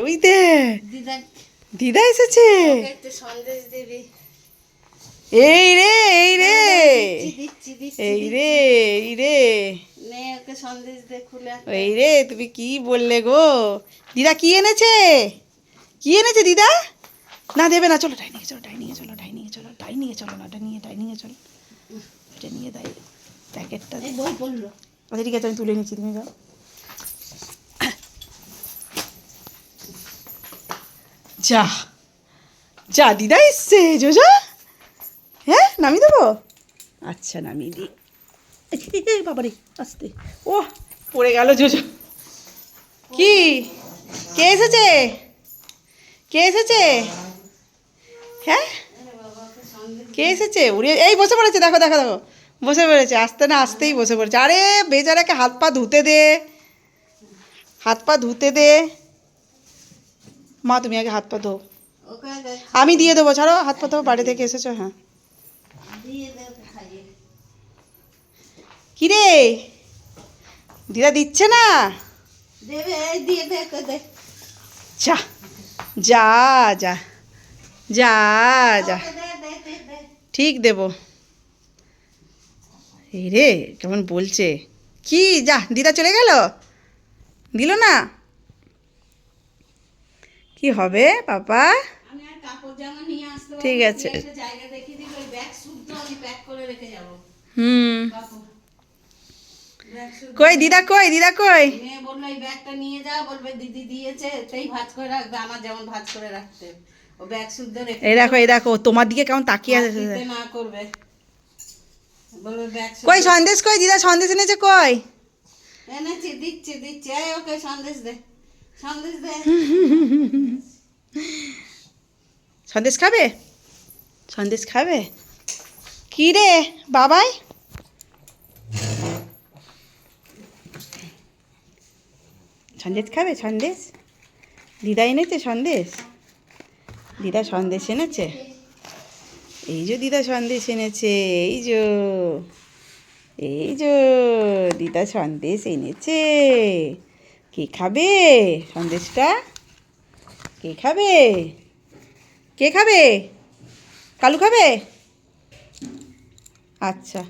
ওই দে দিদা দিদা এসেছে। একটু সন্দেশ দিবি। এই রে এই রে দিচ্ছি এই রে এই রে নে ওকে সন্দেশ দে খুলে। এই রে তুমি কি বললে গো? দিদা কি এনেছে? কি এনেছে দিদা? না দেবে না, চলো ডাইনিংয়ে চলো, ডাইনিংয়ে চলো, ডাইনিংয়ে চলো, ডাইনিংয়ে চলো, না ডাইনিংয়ে চলো, এটা নিয়ে দেয় প্যাকেটটা। বই পড়লো। আচ্ছা ঠিক আছে, আমি তুলে নিচ্ছি, তুমি যাও। যা যা দিদা এসছে, জোজো। হ্যাঁ নামিয়ে দেবো? আচ্ছা নামিয়ে দিই। বাবারে আস্তে, ও পড়ে গেল জোজো। কি কে এসেছে? কে এসেছে? হ্যাঁ কে এসেছে? উড়ে এই বসে পড়েছে, দেখো দেখো দেখো, বসে পড়েছে, আসতে না আসতেই বসে পড়েছে। আরে বেচারাকে হাত পা ধুতে দে, হাত পা ধুতে দে। মা তুমি আগে হাত পা ধো, আমি দিয়ে দেবো, ছাড়ো হাত পা ধো, বাড়ি থেকে এসেছো। হ্যাঁ কি রে দিদা দিচ্ছে না? দেবে দিয়ে দে দে। যা যা যা যা যা, ঠিক দেবো। এই রে কেমন বলছে, কি যা দিদা চলে গেল, দিল না? কি হবে পাপা? আমি আর কাপড় জামা নিয়ে আসতে পারবো। ঠিক আছে। একটা জায়গা দেখিয়ে দিবি, ওই ব্যাগ শুদ্ধ আমি প্যাক করে রেখে যাব। কই দিদা, কই দিদা, কই? মেয়ে বললো এই ব্যাগটা নিয়ে যা, বলবে দিদি দিয়েছে, তাই ভাঁজ করে রাখবে, আমার যেমন ভাঁজ করে রাখতে। ও ব্যাগ শুদ্ধ রেখে এই দেখো এই দেখো, তোমার দিকে কেমন তাকিয়ে আছে। না করবে, বলবে ব্যাগ কই সন্দেশ, কই দিদা সন্দেশ এনেছে, কই? এনেছি, দিচ্ছি দিচ্ছি। এই ওকে সন্দেশ দে, সন্দেশ দে। সন্দেশ খাবে? সন্দেশ খাবে? কি রে বাবাই? সন্দেশ খাবে? সন্দেশ দিদা এনেছে, সন্দেশ দিদা সন্দেশ এনেছে। এই যে দিদা সন্দেশ এনেছে, এই যে এই যে দিদা সন্দেশ এনেছে। কে খাবে সন্দেশটা? কে খাবে? কে খাবে? কালু খাবে? আচ্ছা।